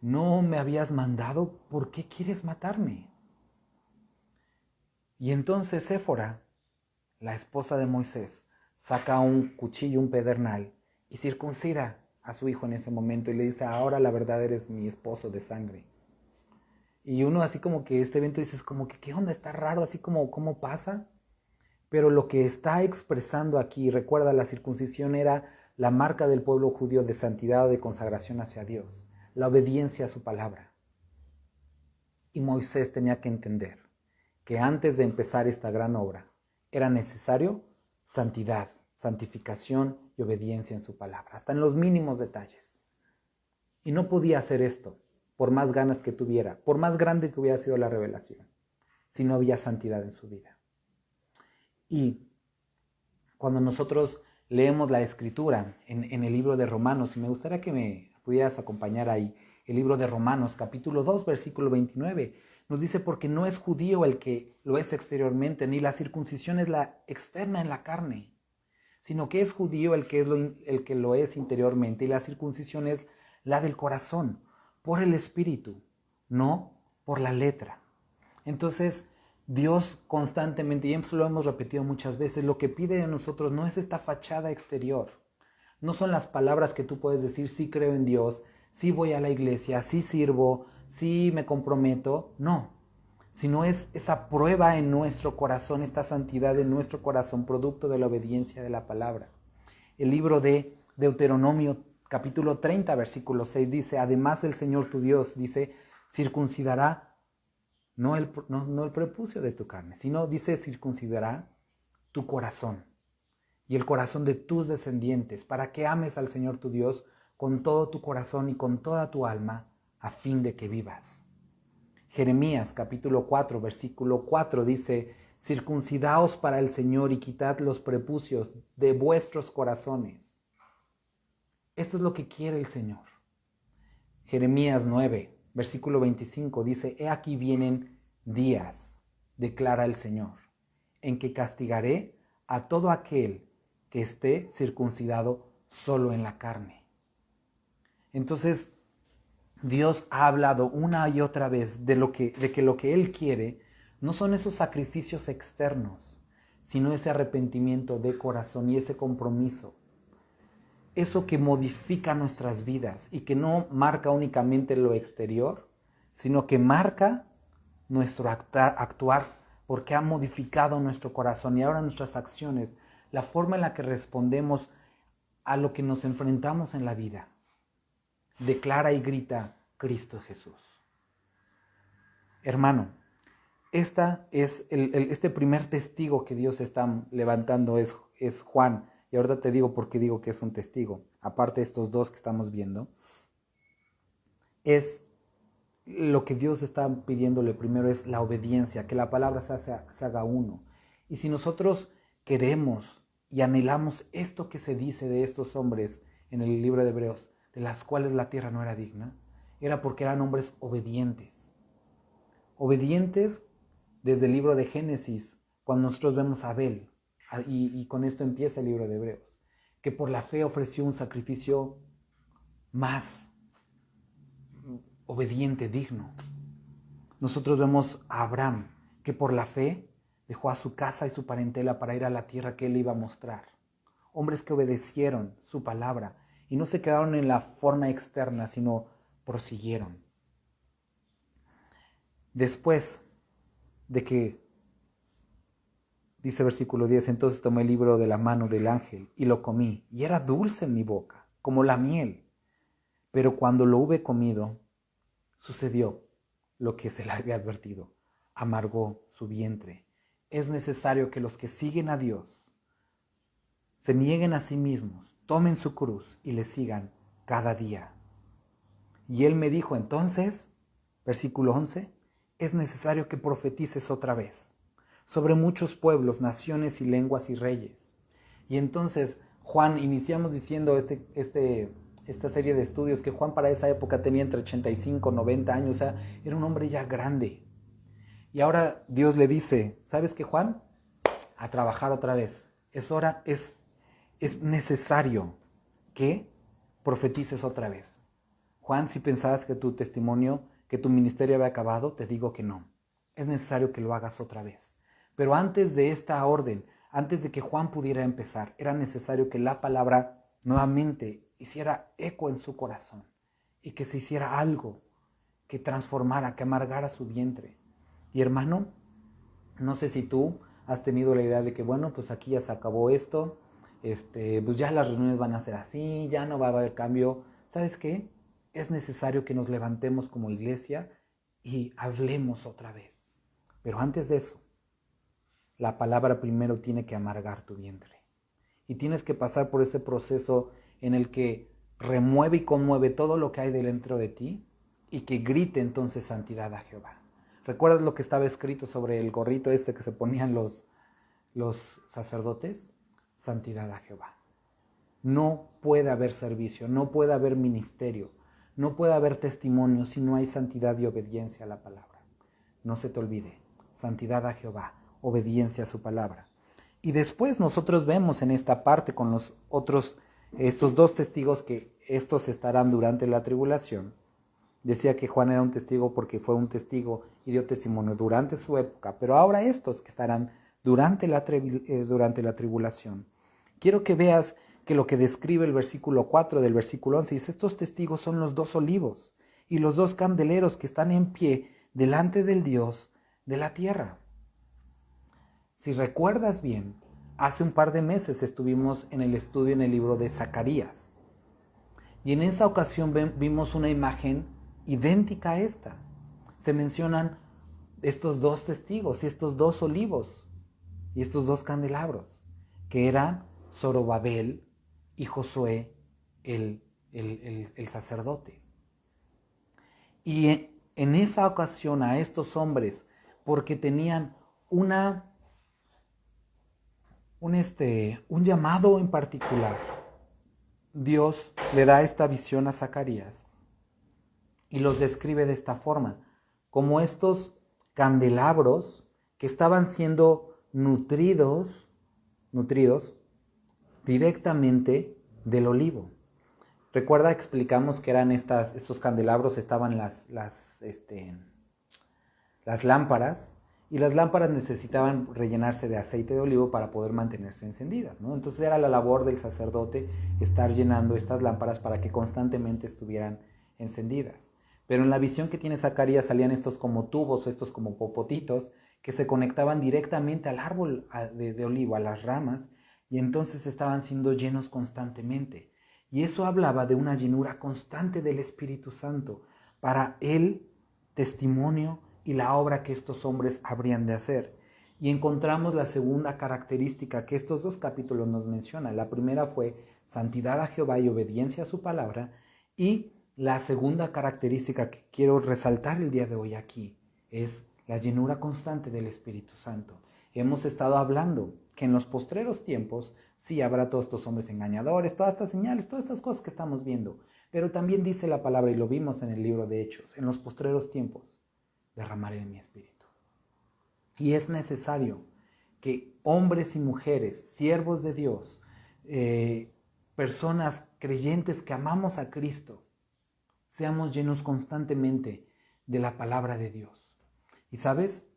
¿No me habías mandado? ¿Por qué quieres matarme? Y entonces Séfora, la esposa de Moisés, saca un cuchillo, un pedernal, y circuncida a su hijo en ese momento y le dice, ahora la verdad eres mi esposo de sangre. Y uno así como que este evento dices como que ¿qué onda? Está raro, así como ¿cómo pasa? Pero lo que está expresando aquí, recuerda, la circuncisión era la marca del pueblo judío de santidad o de consagración hacia Dios, la obediencia a su palabra. Y Moisés tenía que entender que antes de empezar esta gran obra era necesario santidad, santificación y obediencia en su palabra, hasta en los mínimos detalles. Y no podía hacer esto por más ganas que tuviera, por más grande que hubiera sido la revelación, si no había santidad en su vida. Y cuando nosotros leemos la Escritura en el libro de Romanos, y me gustaría que me pudieras acompañar ahí, el libro de Romanos, capítulo 2, versículo 29, nos dice, porque no es judío el que lo es exteriormente, ni la circuncisión es la externa en la carne, sino que es judío el que lo es interiormente, y la circuncisión es la del corazón, por el espíritu, no por la letra. Entonces, Dios constantemente, y eso lo hemos repetido muchas veces, lo que pide de nosotros no es esta fachada exterior. No son las palabras que tú puedes decir, sí creo en Dios, sí voy a la iglesia, sí sirvo, sí me comprometo. No, sino es esa prueba en nuestro corazón, esta santidad en nuestro corazón, producto de la obediencia de la palabra. El libro de Deuteronomio, capítulo 30, versículo 6, dice, además el Señor tu Dios, dice, circuncidará no el prepucio de tu carne, sino dice circuncidará tu corazón y el corazón de tus descendientes, para que ames al Señor tu Dios con todo tu corazón y con toda tu alma, a fin de que vivas. Jeremías capítulo 4, versículo 4 dice, circuncidaos para el Señor y quitad los prepucios de vuestros corazones. Esto es lo que quiere el Señor. Jeremías 9, versículo 25 dice, he aquí vienen días, declara el Señor, en que castigaré a todo aquel que esté circuncidado solo en la carne. Entonces, Dios ha hablado una y otra vez de que lo que Él quiere no son esos sacrificios externos, sino ese arrepentimiento de corazón y ese compromiso. Eso que modifica nuestras vidas y que no marca únicamente lo exterior, sino que marca nuestro actuar, porque ha modificado nuestro corazón y ahora nuestras acciones, la forma en la que respondemos a lo que nos enfrentamos en la vida. Declara y grita, Cristo Jesús. Hermano, este primer testigo que Dios está levantando es Juan. Y ahora te digo por qué digo que es un testigo. Aparte de estos dos que estamos viendo, es lo que Dios está pidiéndole primero es la obediencia, que la palabra se haga uno. Y si nosotros queremos y anhelamos esto que se dice de estos hombres en el libro de Hebreos, de las cuales la tierra no era digna, era porque eran hombres obedientes. Obedientes desde el libro de Génesis, cuando nosotros vemos a Abel, y con esto empieza el libro de Hebreos, que por la fe ofreció un sacrificio más obediente, digno. Nosotros vemos a Abraham, que por la fe dejó a su casa y su parentela para ir a la tierra que él iba a mostrar. Hombres que obedecieron su palabra y no se quedaron en la forma externa, sino prosiguieron. Después de que, dice versículo 10, entonces tomé el libro de la mano del ángel y lo comí, y era dulce en mi boca, como la miel. Pero cuando lo hube comido, sucedió lo que se le había advertido, amargó su vientre. Es necesario que los que siguen a Dios se nieguen a sí mismos, tomen su cruz y le sigan cada día. Y él me dijo entonces, versículo 11, es necesario que profetices otra vez sobre muchos pueblos, naciones y lenguas y reyes. Y entonces Juan, iniciamos diciendo esta serie de estudios que Juan para esa época tenía entre 85 y 90 años, o sea, era un hombre ya grande. Y ahora Dios le dice, ¿sabes qué, Juan? A trabajar otra vez. Es necesario que profetices otra vez. Juan, si pensabas que tu testimonio, que tu ministerio había acabado, te digo que no. Es necesario que lo hagas otra vez. Pero antes de esta orden, antes de que Juan pudiera empezar, era necesario que la palabra nuevamente hiciera eco en su corazón y que se hiciera algo que transformara, que amargara su vientre. Y hermano, no sé si tú has tenido la idea de que, bueno, pues aquí ya se acabó esto, pues ya las reuniones van a ser así, ya no va a haber cambio. ¿Sabes qué? Es necesario que nos levantemos como iglesia y hablemos otra vez. Pero antes de eso, la palabra primero tiene que amargar tu vientre. Y tienes que pasar por ese proceso en el que remueve y conmueve todo lo que hay dentro de ti y que grite entonces santidad a Jehová. ¿Recuerdas lo que estaba escrito sobre el gorrito que se ponían los sacerdotes? Santidad a Jehová. No puede haber servicio, no puede haber ministerio, no puede haber testimonio si no hay santidad y obediencia a la palabra. No se te olvide, santidad a Jehová, obediencia a su palabra. Y después nosotros vemos en esta parte con los otros, estos dos testigos que estos estarán durante la tribulación. Decía que Juan era un testigo porque fue un testigo y dio testimonio durante su época, pero ahora estos que estarán durante la tribulación. Quiero que veas que lo que describe el versículo 4 del versículo 11 dice, estos testigos son los dos olivos y los dos candeleros que están en pie delante del Dios de la tierra. Si recuerdas bien, hace un par de meses estuvimos en el estudio en el libro de Zacarías. Y en esa ocasión vimos una imagen idéntica a esta. Se mencionan estos dos testigos y estos dos olivos y estos dos candelabros, que eran Zorobabel y Josué el sacerdote. Y en esa ocasión a estos hombres, porque tenían un llamado en particular, Dios le da esta visión a Zacarías y los describe de esta forma, como estos candelabros que estaban siendo nutridos directamente del olivo. Recuerda, explicamos que eran estos candelabros, estaban las lámparas, y las lámparas necesitaban rellenarse de aceite de olivo para poder mantenerse encendidas, ¿no? Entonces era la labor del sacerdote estar llenando estas lámparas para que constantemente estuvieran encendidas. Pero en la visión que tiene Zacarías salían estos como tubos o estos como popotitos que se conectaban directamente al árbol de olivo, a las ramas, y entonces estaban siendo llenos constantemente. Y eso hablaba de una llenura constante del Espíritu Santo para el testimonio y la obra que estos hombres habrían de hacer. Y encontramos la segunda característica que estos 2 capítulos nos mencionan. La primera fue santidad a Jehová y obediencia a su palabra. Y la segunda característica que quiero resaltar el día de hoy aquí es la llenura constante del Espíritu Santo. Hemos estado hablando que en los postreros tiempos sí habrá todos estos hombres engañadores, todas estas señales, todas estas cosas que estamos viendo. Pero también dice la palabra, y lo vimos en el libro de Hechos, en los postreros tiempos derramaré mi Espíritu. Y es necesario que hombres y mujeres, siervos de Dios, personas creyentes que amamos a Cristo, seamos llenos constantemente de la palabra de Dios. Y ¿sabes?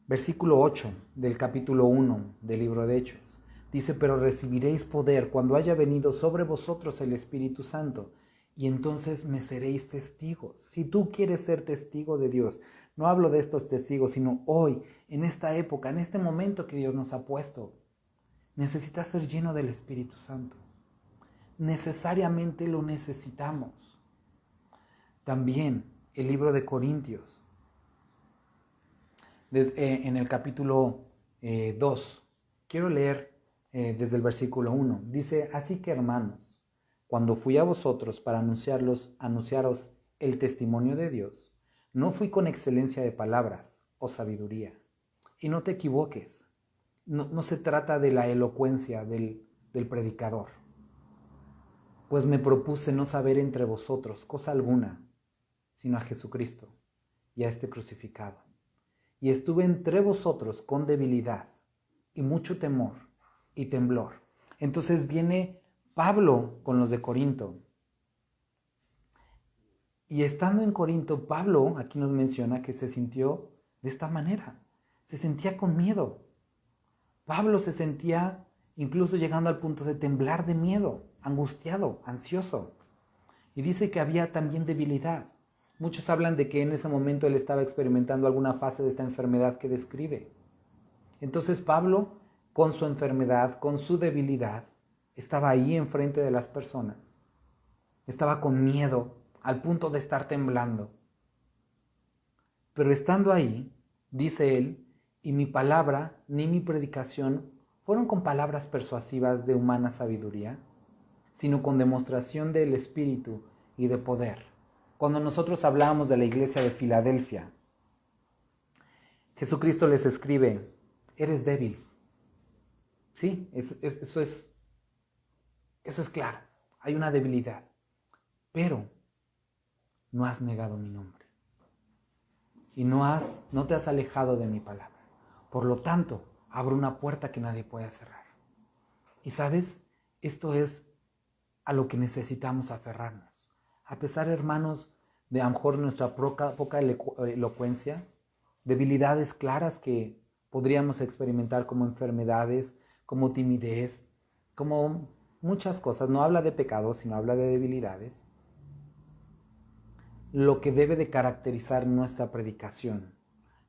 Versículo 8 del capítulo 1 del libro de Hechos. Dice, pero recibiréis poder cuando haya venido sobre vosotros el Espíritu Santo, y entonces me seréis testigos. Si tú quieres ser testigo de Dios, no hablo de estos testigos, sino hoy, en esta época, en este momento que Dios nos ha puesto, necesitas ser lleno del Espíritu Santo. Necesariamente lo necesitamos. También el libro de Corintios, en el capítulo 2, quiero leer desde el versículo 1. Dice, así que hermanos, cuando fui a vosotros para anunciaros el testimonio de Dios, no fui con excelencia de palabras o sabiduría. Y no te equivoques, no se trata de la elocuencia del predicador, pues me propuse no saber entre vosotros cosa alguna, sino a Jesucristo y a este crucificado. Y estuve entre vosotros con debilidad y mucho temor y temblor. Entonces viene Pablo con los de Corinto. Y estando en Corinto, Pablo aquí nos menciona que se sintió de esta manera. Se sentía con miedo. Pablo se sentía incluso llegando al punto de temblar de miedo, angustiado, ansioso. Y dice que había también debilidad. Muchos hablan de que en ese momento él estaba experimentando alguna fase de esta enfermedad que describe. Entonces Pablo, con su enfermedad, con su debilidad, estaba ahí enfrente de las personas. Estaba con miedo, al punto de estar temblando. Pero estando ahí, dice él, y mi palabra ni mi predicación fueron con palabras persuasivas de humana sabiduría, sino con demostración del Espíritu y de poder. Cuando nosotros hablamos de la iglesia de Filadelfia, Jesucristo les escribe, eres débil. Sí, eso es claro, hay una debilidad, pero no has negado mi nombre y no te has alejado de mi palabra. Por lo tanto, abro una puerta que nadie puede cerrar. Y sabes, esto es a lo que necesitamos aferrarnos. A pesar, hermanos, de a lo mejor nuestra poca elocuencia, debilidades claras que podríamos experimentar como enfermedades, como timidez, como muchas cosas. No habla de pecados, sino habla de debilidades. Lo que debe de caracterizar nuestra predicación,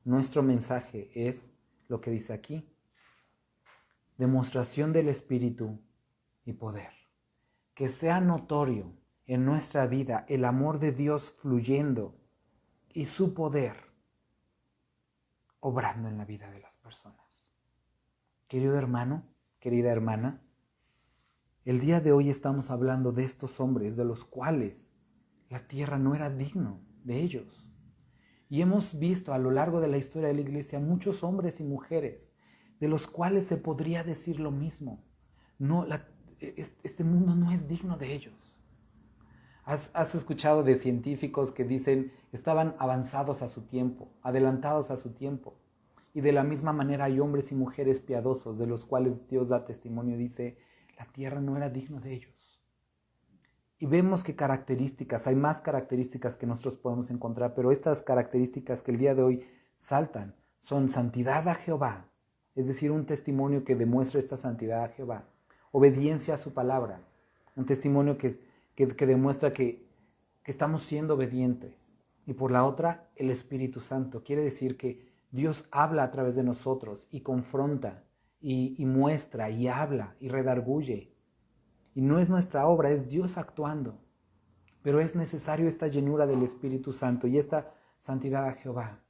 nuestro mensaje es lo que dice aquí. Demostración del Espíritu y poder. Que sea notorio en nuestra vida el amor de Dios fluyendo y su poder obrando en la vida de las personas. Querido hermano, querida hermana, el día de hoy estamos hablando de estos hombres de los cuales la tierra no era digno de ellos. Y hemos visto a lo largo de la historia de la iglesia muchos hombres y mujeres de los cuales se podría decir lo mismo. Este mundo no es digno de ellos. ¿Has escuchado de científicos que dicen estaban avanzados a su tiempo, adelantados a su tiempo? Y de la misma manera hay hombres y mujeres piadosos de los cuales Dios da testimonio y dice, la tierra no era digno de ellos. Y vemos qué características, hay más características que nosotros podemos encontrar, pero estas características que el día de hoy saltan son santidad a Jehová, es decir, un testimonio que demuestra esta santidad a Jehová, obediencia a su palabra, un testimonio que demuestra que estamos siendo obedientes. Y por la otra, el Espíritu Santo, quiere decir que Dios habla a través de nosotros y confronta y muestra y habla y redarguye. Y no es nuestra obra, es Dios actuando. Pero es necesario esta llenura del Espíritu Santo y esta santidad a Jehová.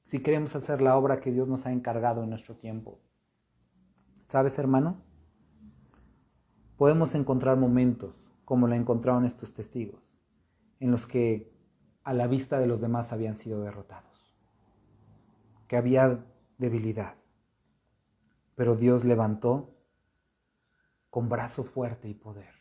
Si queremos hacer la obra que Dios nos ha encargado en nuestro tiempo. ¿Sabes, hermano? Podemos encontrar momentos, como la encontraron estos testigos, en los que a la vista de los demás habían sido derrotados, que había debilidad, pero Dios levantó con brazo fuerte y poder.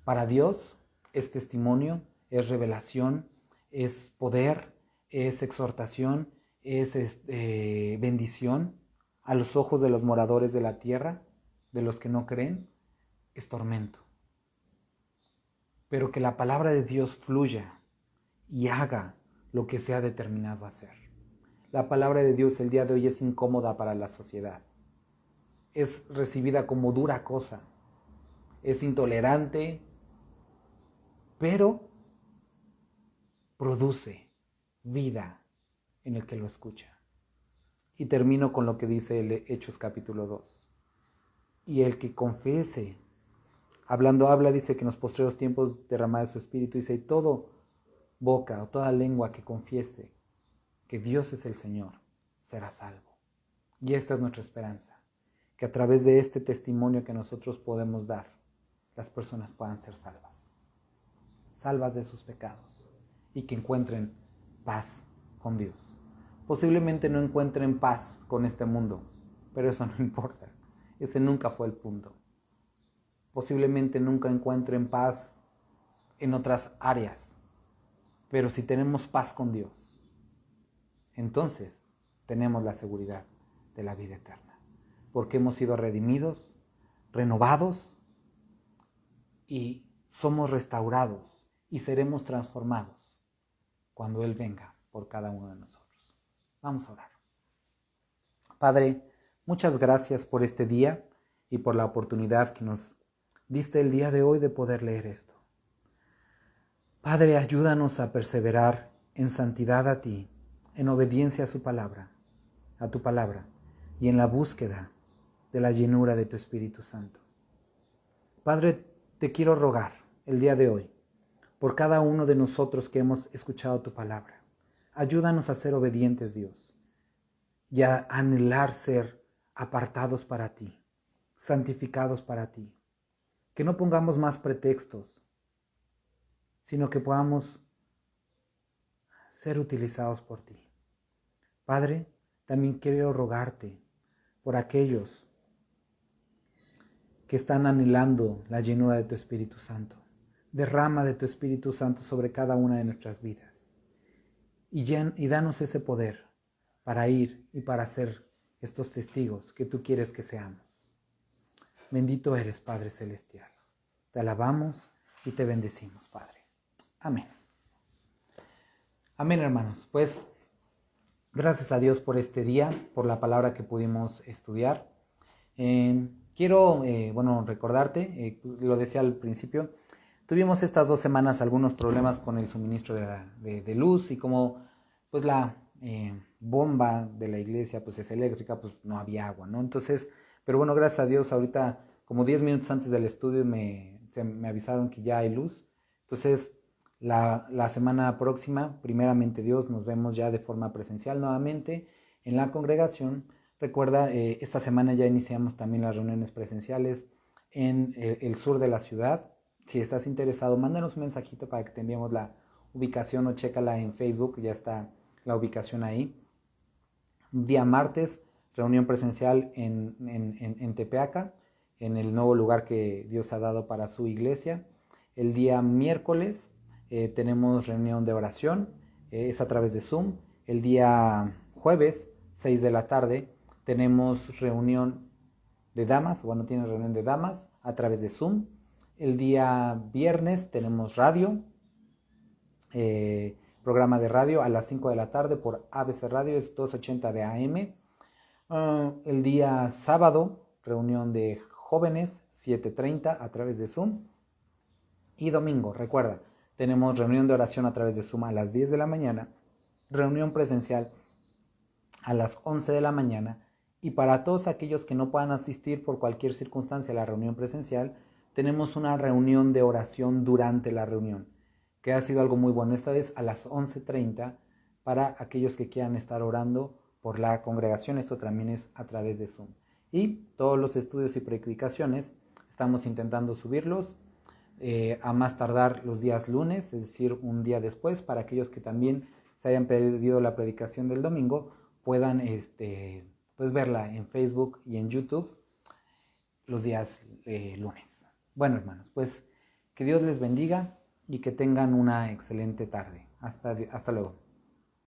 Para Dios es testimonio, es revelación, es poder, es exhortación, es bendición a los ojos de los moradores de la tierra, de los que no creen, es tormento. Pero que la palabra de Dios fluya y haga lo que se ha determinado hacer. La palabra de Dios el día de hoy es incómoda para la sociedad. Es recibida como dura cosa. Es intolerante, pero produce vida en el que lo escucha. Y termino con lo que dice el Hechos capítulo 2. Y el que confiese, dice que en los postreros tiempos derramará su espíritu, dice, y todo boca o toda lengua que confiese que Dios es el Señor, será salvo. Y esta es nuestra esperanza, que a través de este testimonio que nosotros podemos dar, las personas puedan ser salvas de sus pecados y que encuentren paz con Dios. Posiblemente no encuentren paz con este mundo, pero eso no importa, ese nunca fue el punto. Posiblemente nunca encuentren paz en otras áreas, pero si tenemos paz con Dios, entonces tenemos la seguridad de la vida eterna, porque hemos sido redimidos, renovados y somos restaurados y seremos transformados cuando Él venga por cada uno de nosotros. Vamos a orar. Padre, muchas gracias por este día y por la oportunidad que nos diste el día de hoy de poder leer esto. Padre, ayúdanos a perseverar en santidad a ti, en obediencia a tu palabra, y en la búsqueda de la llenura de tu Espíritu Santo. Padre, te quiero rogar el día de hoy por cada uno de nosotros que hemos escuchado tu palabra. Ayúdanos a ser obedientes, Dios, y a anhelar ser apartados para ti, santificados para ti. Que no pongamos más pretextos, sino que podamos ser utilizados por ti. Padre, también quiero rogarte por aquellos que están anhelando la llenura de tu Espíritu Santo. Derrama de tu Espíritu Santo sobre cada una de nuestras vidas. Y danos ese poder para ir y para ser estos testigos que tú quieres que seamos. Bendito eres, Padre Celestial. Te alabamos y te bendecimos, Padre. Amén. Amén, hermanos. Pues, gracias a Dios por este día, por la palabra que pudimos estudiar. Quiero, recordarte, lo decía al principio, tuvimos estas 2 semanas algunos problemas con el suministro de luz y como pues la bomba de la iglesia pues es eléctrica, pues no había agua, ¿no? Entonces, pero bueno, gracias a Dios, ahorita como 10 minutos antes del estudio me avisaron que ya hay luz. Entonces, la semana próxima, primeramente Dios, nos vemos ya de forma presencial nuevamente en la congregación. Recuerda, esta semana ya iniciamos también las reuniones presenciales en el sur de la ciudad. Si estás interesado, mándanos un mensajito para que te enviemos la ubicación o chécala en Facebook, ya está la ubicación ahí. Día martes, reunión presencial en Tepeaca, en el nuevo lugar que Dios ha dado para su iglesia. El día miércoles tenemos reunión de oración, es a través de Zoom. El día jueves, 6 de la tarde, tenemos reunión de damas, tiene reunión de damas a través de Zoom. El día viernes tenemos radio, programa de radio a las 5 de la tarde por ABC Radio, es 280 de AM. El día sábado, reunión de jóvenes, 7:30 a través de Zoom. Y domingo, recuerda, tenemos reunión de oración a través de Zoom a las 10 de la mañana, reunión presencial a las 11 de la mañana. Y para todos aquellos que no puedan asistir por cualquier circunstancia a la reunión presencial, tenemos una reunión de oración durante la reunión, que ha sido algo muy bueno. Esta vez a las 11:30 para aquellos que quieran estar orando por la congregación. Esto también es a través de Zoom. Y todos los estudios y predicaciones estamos intentando subirlos a más tardar los días lunes, es decir, un día después, para aquellos que también se hayan perdido la predicación del domingo, puedan pues verla en Facebook y en YouTube los días lunes. Bueno, hermanos, pues que Dios les bendiga y que tengan una excelente tarde. Hasta luego.